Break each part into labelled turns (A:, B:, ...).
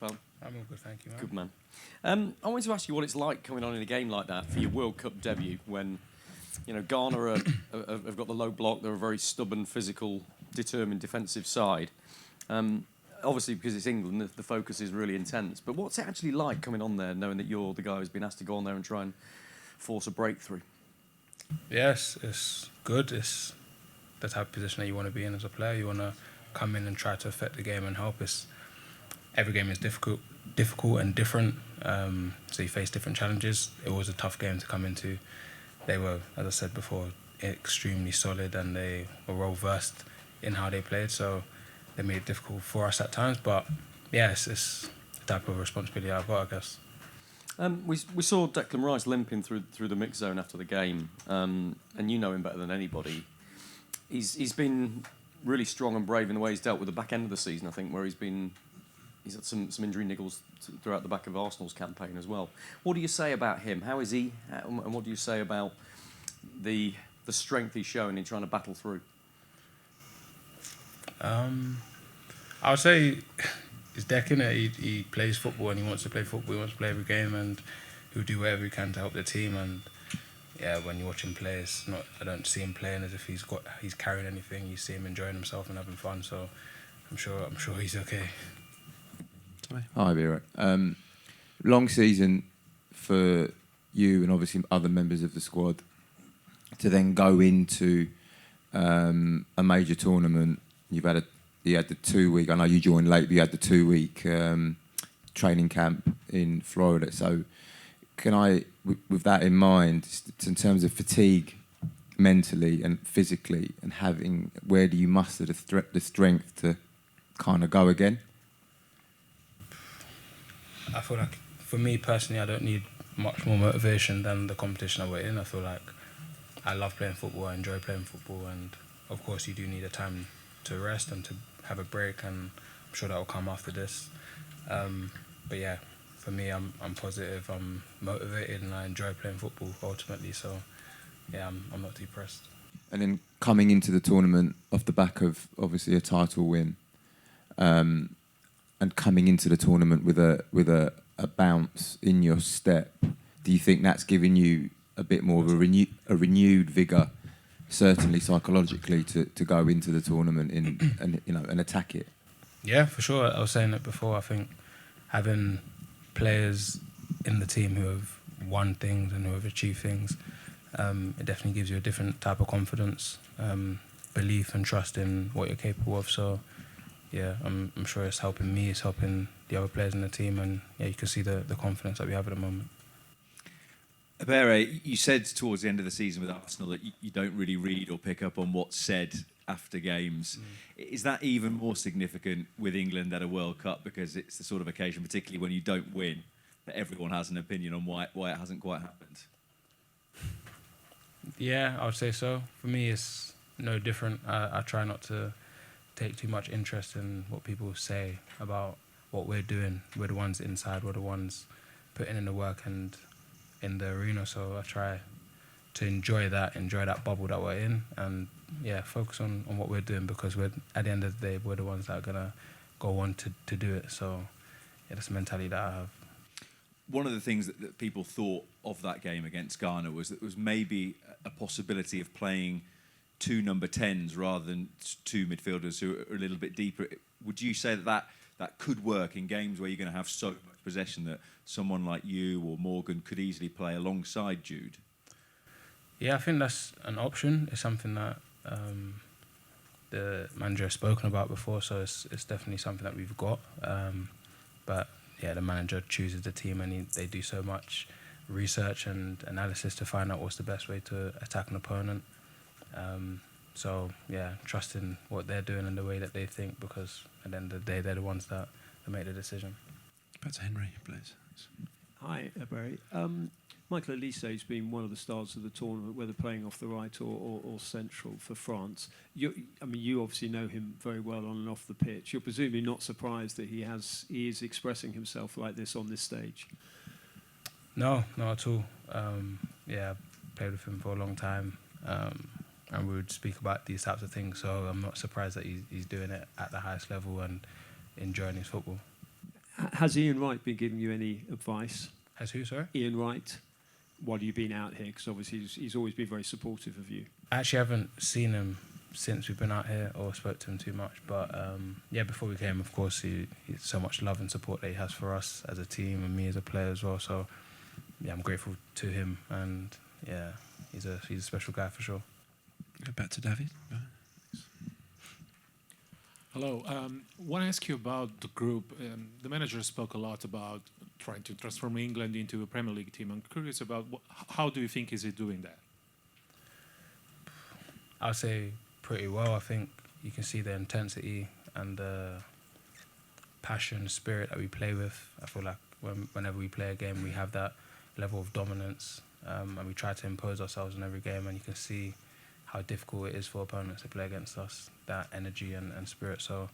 A: Well,
B: I'm all good, thank you, man.
A: Good man. I wanted to ask you what it's like coming on in a game like that for your World Cup debut when, Ghana have got the low block. They're a very stubborn, physical, determined defensive side. Obviously, because it's England, the focus is really intense. But what's it actually like coming on there, knowing that you're the guy who's been asked to go on there and try and force a breakthrough?
B: Yes, it's good. It's the type of position that you want to be in as a player. You want to come in and try to affect the game and help. Every game is difficult and different. So you face different challenges. It was a tough game to come into. They were, as I said before, extremely solid and they were well versed in how they played. So they made it difficult for us at times. But yeah, it's the type of responsibility I've got, I guess.
A: We saw Declan Rice limping through the mix zone after the game, and you know him better than anybody. He's been really strong and brave in the way he's dealt with the back end of the season, I think, where he's had some injury niggles throughout the back of Arsenal's campaign as well. What do you say about him? How is he? And what do you say about the strength he's showing in trying to battle through?
B: I would say he's decking it. He plays football and he wants to play football. He wants to play every game and he'll do whatever he can to help the team. And yeah, when you watch him play, I don't see him playing as if he's carrying anything. You see him enjoying himself and having fun. So I'm sure he's okay.
C: Hi, Vera. Long season for you and obviously other members of the squad to then go into a major tournament. You had the 2 week. I know you joined late, but you had the 2 week training camp in Florida. So, can I, with that in mind, in terms of fatigue, mentally and physically, and where do you muster the strength to kind of go again?
B: I feel like, for me personally, I don't need much more motivation than the competition that we're in. I feel like I love playing football, I enjoy playing football, and of course you do need a time to rest and to have a break, and I'm sure that will come after this. But yeah, for me, I'm positive, I'm motivated, and I enjoy playing football ultimately. So yeah, I'm not too pressed.
C: And then coming into the tournament off the back of obviously a title win, and coming into the tournament with a bounce in your step, do you think that's given you a bit more of a renewed vigour, certainly psychologically, to go into the tournament and attack it?
B: Yeah, for sure. I was saying it before. I think having players in the team who have won things and who have achieved things, it definitely gives you a different type of confidence, belief and trust in what you're capable of. So yeah, I'm sure it's helping me, it's helping the other players in the team, and yeah, you can see the confidence that we have at the moment.
D: Ebere, you said towards the end of the season with Arsenal that you don't really read or pick up on what's said after games. Is that even more significant with England at a World Cup, because it's the sort of occasion, particularly when you don't win, that everyone has an opinion on why it hasn't quite happened?
B: Yeah, I would say so. For me, it's no different. I try not to take too much interest in what people say about what we're doing. We're the ones inside, we're the ones putting in the work and in the arena, so I try to enjoy that bubble that we're in, and yeah, focus on what we're doing, because at the end of the day, we're the ones that are going to go on to do it. So yeah, that's the mentality that I have.
D: One of the things that people thought of that game against Ghana was that there was maybe a possibility of playing two number 10s rather than two midfielders who are a little bit deeper. Would you say that could work in games where you're going to have so much possession that someone like you or Morgan could easily play alongside Jude? Yeah,
B: I think that's an option. It's something that the manager has spoken about before, so it's definitely something that we've got. But yeah, the manager chooses the team, and they do so much research and analysis to find out what's the best way to attack an opponent. So yeah, trusting what they're doing and the way that they think, because at the end of the day, they're the ones that make the decision.
E: Back to Henry, please.
F: Hi, Eberechi. Michael Olise's been one of the stars of the tournament, whether playing off the right or central for France. You obviously know him very well on and off the pitch. You're presumably not surprised that he is expressing himself like this on this stage.
B: No, not at all. Yeah, I played with him for a long time, and we would speak about these types of things. So I'm not surprised that he's doing it at the highest level and enjoying his football.
F: Has Ian Wright been giving you any advice?
B: Has who, sorry?
F: Ian Wright, while you've been out here, because obviously he's always been very supportive of you.
B: I actually haven't seen him since we've been out here or spoke to him too much. But before we came, of course, he's so much love and support that he has for us as a team and me as a player as well. So I'm grateful to him, and he's a special guy for sure.
E: Go back to David.
G: Hello. I want to ask you about the group. The manager spoke a lot about trying to transform England into a Premier League team. I'm curious about how do you think is he doing that?
B: I'd say pretty well. I think you can see the intensity and the passion, spirit that we play with. I feel like whenever we play a game, we have that level of dominance, and we try to impose ourselves in every game, and you can see how difficult it is for opponents to play against us, that energy and spirit. So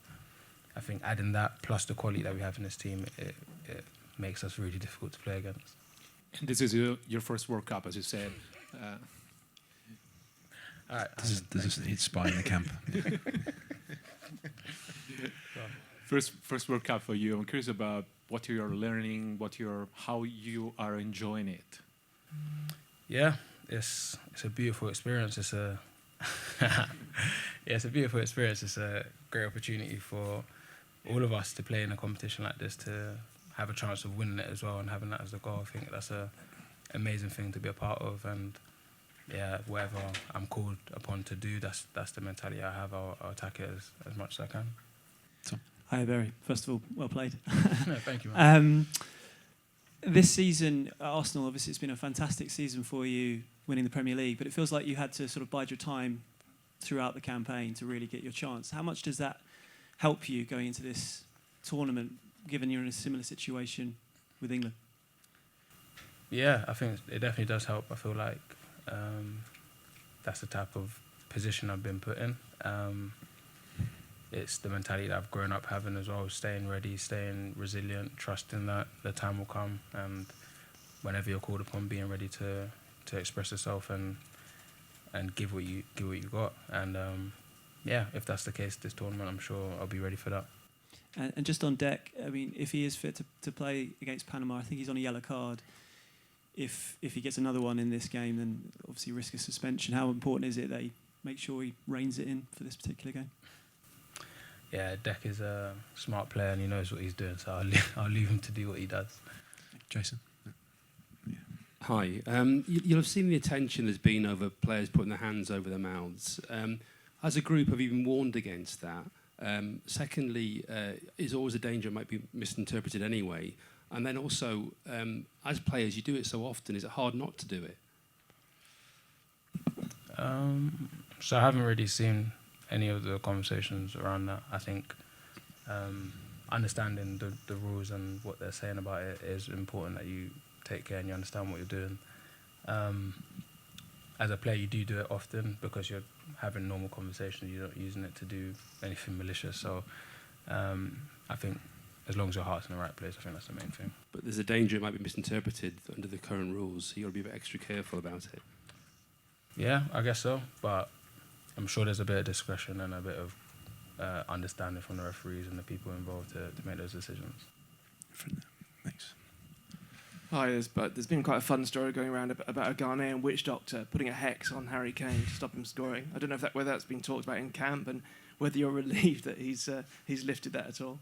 B: I think adding that plus the quality that we have in this team, it makes us really difficult to play against.
G: And this is your first World Cup, as you said.
B: All right,
E: There's a spy in the camp.
G: First World Cup for you. I'm curious about what you are learning, how you are enjoying it.
B: Yeah, it's a beautiful experience. It's a beautiful experience. It's a great opportunity for all of us to play in a competition like this, to have a chance of winning it as well and having that as the goal. I think that's an amazing thing to be a part of, and whatever I'm called upon to do, that's the mentality I have. I'll attack it as much as I can.
H: Hi, Barry. First of all, well played.
B: No, thank you, man.
H: This season at Arsenal, obviously, it's been a fantastic season for you, winning the Premier League, but it feels like you had to sort of bide your time throughout the campaign to really get your chance. How much does that help you going into this tournament, given you're in a similar situation with England?
B: Yeah, I think it definitely does help. I feel like that's the type of position I've been put in. It's the mentality that I've grown up having as well, staying ready, staying resilient, trusting that the time will come, and whenever you're called upon, being ready to express yourself and give what you got. And if that's the case this tournament, I'm sure I'll be ready for that.
H: And just on deck, I mean, if he is fit to play against Panama, I think he's on a yellow card. If he gets another one in this game, then obviously risk of suspension. How important is it that he makes sure he reins it in for this particular game?
B: Yeah, Deck is a smart player and he knows what he's doing, so I'll leave him to do what he does.
E: Jason?
I: Hi. You'll have seen the attention there's been over players putting their hands over their mouths. As a group, have you been warned against that? Secondly, is always a danger it might be misinterpreted anyway. And then also, as players, you do it so often, is it hard not to do it?
B: So I haven't really seen any of the conversations around that. I think understanding the rules and what they're saying about it is important, that you take care and you understand what you're doing. As a player, you do it often because you're having normal conversations. You're not using it to do anything malicious. So I think as long as your heart's in the right place, I think that's the main thing.
I: But there's a danger it might be misinterpreted under the current rules, so you've got to be a bit extra careful about it.
B: Yeah, I guess so. But I'm sure there's a bit of discretion and a bit of understanding from the referees and the people involved to make those decisions.
E: Thanks.
J: Hi, there's been quite a fun story going around about a Ghanaian witch doctor putting a hex on Harry Kane to stop him scoring. I don't know whether that's been talked about in camp and whether you're relieved that he's lifted that at all.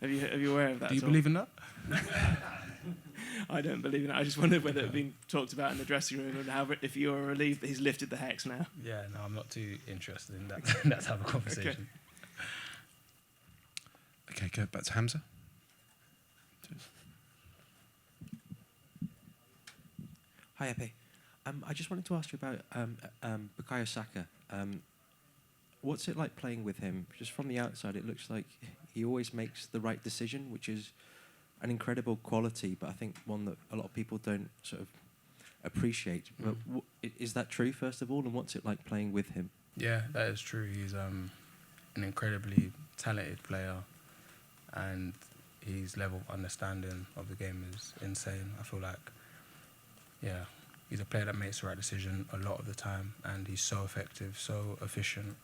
J: Are you aware of that?
B: Do you believe in that?
J: I don't believe in it. I just wondered whether it had been talked about in the dressing room and if you're relieved that he's lifted the hex now.
B: Yeah, no, I'm not too interested in that that type of conversation.
E: Okay, go back to Hamza.
K: Hi, Epi. I just wanted to ask you about Bukayo Saka. What's it like playing with him? Just from the outside, it looks like he always makes the right decision, which is an incredible quality, but I think one that a lot of people don't sort of appreciate. But is that true, first of all, and what's it like playing with him?
B: Yeah, that is true. He's an incredibly talented player, and his level of understanding of the game is insane. I feel like, he's a player that makes the right decision a lot of the time, and he's so effective, so efficient.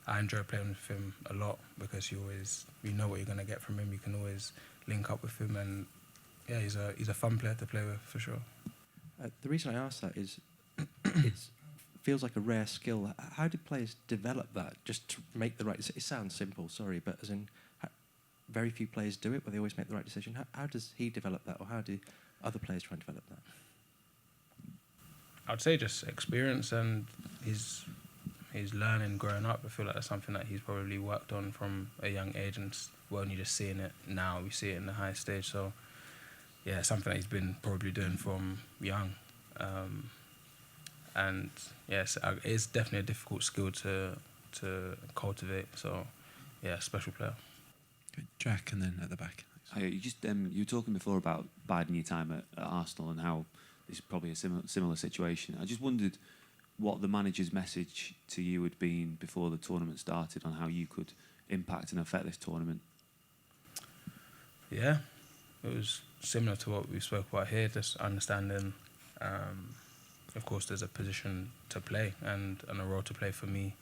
B: I enjoy playing with him a lot because you know what you're going to get from him. You can always link up with him, and yeah, he's a fun player to play with for sure.
K: The reason I ask that is it feels like a rare skill. How do players develop that just to make the right decision? It sounds simple, sorry, but as in very few players do it, where they always make the right decision. How does he develop that, or how do other players try and develop that?
B: I'd say just experience and his learning growing up. I feel like that's something that he's probably worked on from a young age, and we're only just seeing it now. We see it in the high stage. So yeah, something that he's been probably doing from young. And yes, it's definitely a difficult skill to cultivate. So yeah, special player.
E: Okay, Jack, and then at the back.
L: You were talking before about biding your time at Arsenal and how this is probably a similar situation. I just wondered what the manager's message to you had been before the tournament started on how you could impact and affect this tournament.
B: Yeah, it was similar to what we spoke about here, just understanding, of course, there's a position to play and a role to play for me.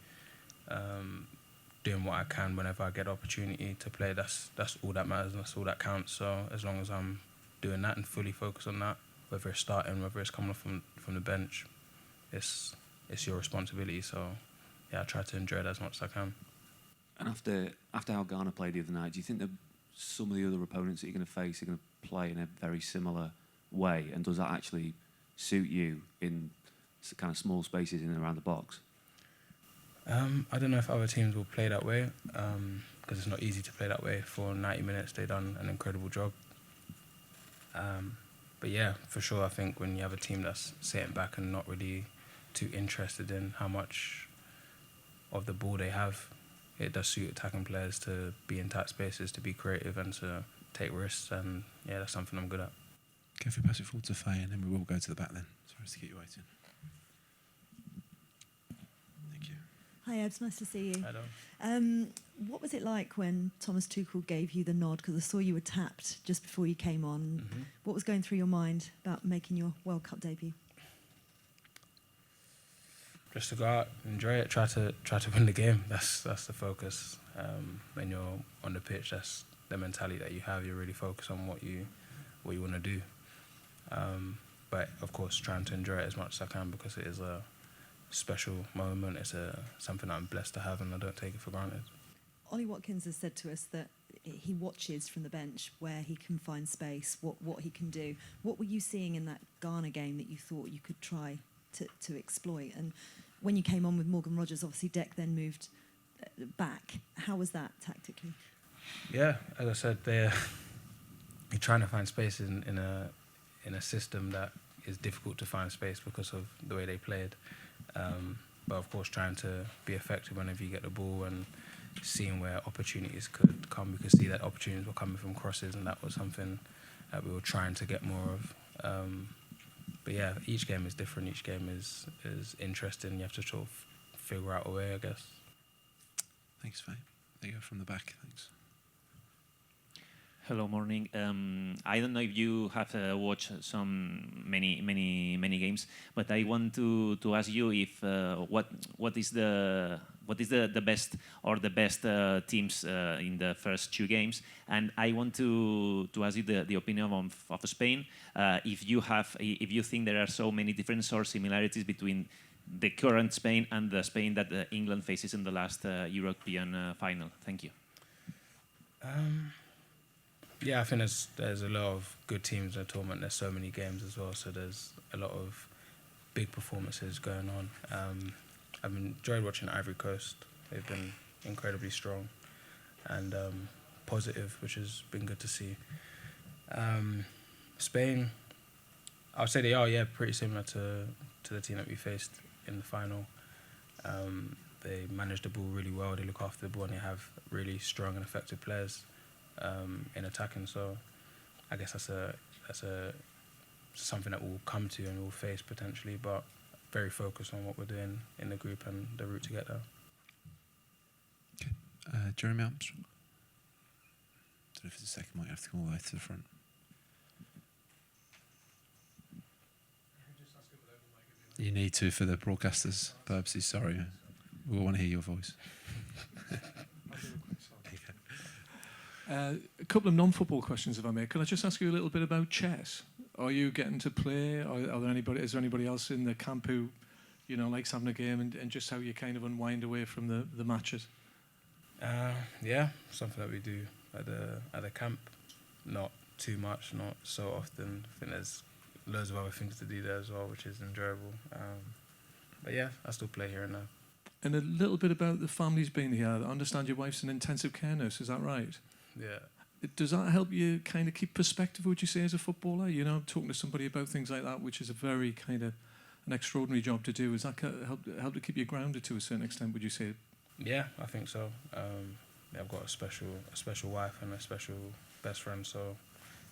B: Doing what I can whenever I get opportunity to play, that's all that matters and that's all that counts. So as long as I'm doing that and fully focused on that, whether it's starting, whether it's coming off from the bench, it's your responsibility. So yeah, I try to enjoy it as much as I can.
L: And after how Ghana played the other night, do you think that some of the other opponents that you're going to face are going to play in a very similar way? And does that actually suit you in kind of small spaces in and around the box?
B: I don't know if other teams will play that way, because it's not easy to play that way. For 90 minutes, they've done an incredible job. But yeah, for sure, I think when you have a team that's sitting back and not really too interested in how much of the ball they have, it does suit attacking players to be in tight spaces, to be creative and to take risks, and yeah, that's something I'm good at.
E: Okay, if we pass it forward to Faye, and then we will go to the back then. Sorry to keep you waiting. Thank you.
M: Hi, Ebs. Nice to see you.
B: Hello.
M: What was it like when Thomas Tuchel gave you the nod? Because I saw you were tapped just before you came on.
B: Mm-hmm.
M: What was going through your mind about making your World Cup debut?
B: Just to go out, enjoy it, try to win the game. That's the focus. When you're on the pitch, that's the mentality that you have. You're really focused on what you want to do. But of course, trying to enjoy it as much as I can, because it is a special moment. It's something I'm blessed to have, and I don't take it for granted.
M: Ollie Watkins has said to us that he watches from the bench where he can find space, what he can do. What were you seeing in that Ghana game that you thought you could try to exploit? And when you came on with Morgan Rogers, obviously Deck then moved back. How was that tactically?
B: Yeah, as I said, you're trying to find space in a system that is difficult to find space because of the way they played. But of course, trying to be effective whenever you get the ball and seeing where opportunities could come. We could see that opportunities were coming from crosses, and that was something that we were trying to get more of. But yeah, each game is different. Each game is interesting. You have to sort of figure out a way, I guess.
E: Thanks, Faye. There you go from the back. Thanks.
N: Hello, morning. I don't know if you have watched many games, but I want to ask you if what is the best or the best teams in the first two games, and I want to ask you the opinion of Spain. If you think there are so many differences or similarities between the current Spain and the Spain that England faces in the last European final. Thank you.
B: Yeah, I think there's a lot of good teams in the tournament. There's so many games as well, so there's a lot of big performances going on. I've enjoyed watching Ivory Coast. They've been incredibly strong and positive, which has been good to see. Spain, I would say they are, pretty similar to the team that we faced in the final. They manage the ball really well. They look after the ball, and they have really strong and effective players in attacking. So I guess that's something that we'll come to and we'll face potentially, but very focused on what we're doing in the group and the route to get there.
E: Okay. Jeremy Armstrong. I don't know if it's a second mic. You have to come all the way to the front. You need to for the broadcasters' purposes. Sorry, we want to hear your voice.
G: A couple of non-football questions, if I may. Can I just ask you a little bit about chess? Are you getting to play? Is there anybody else in the camp who, likes having a game, and just how you kind of unwind away from the matches?
B: Yeah, something that we do at the camp. Not too much, not so often. I think there's loads of other things to do there as well, which is enjoyable. But yeah, I still play here and now.
G: And a little bit about the family's been here. I understand your wife's an intensive care nurse, is that right?
B: Yeah.
G: Does that help you kind of keep perspective, would you say, as a footballer? Talking to somebody about things like that, which is a very kind of an extraordinary job to do. Is that help to keep you grounded to a certain extent, would you say?
B: Yeah, I think so. I've got a special wife and a special best friend, so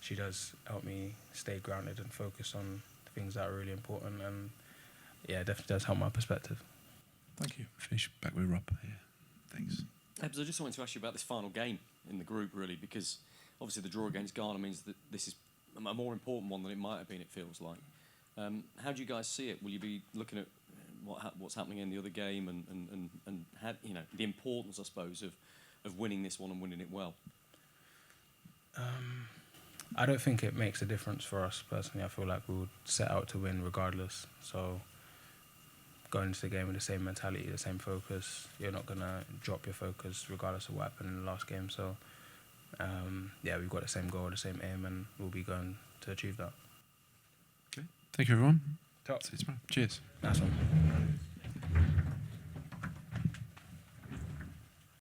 B: she does help me stay grounded and focus on things that are really important, and yeah, it definitely does help my perspective.
G: Thank you.
E: Finish back with Rob here. Thanks.
A: Ebbs, I just wanted to ask you about this final game in the group, really, because obviously the draw against Ghana means that this is a more important one than it might have been, it feels like. How do you guys see it? Will you be looking at what's happening in the other game and how, the importance, I suppose, of winning this one and winning it well?
B: I don't think it makes a difference for us personally. I feel like we would set out to win regardless. So going into the game with the same mentality, the same focus, you're not going to drop your focus regardless of what happened in the last game. So yeah, we've got the same goal, the same aim, and we'll be going to achieve that.
E: Okay. Thank you, everyone.
B: Top.
E: See you tomorrow. Cheers.
B: Nice one.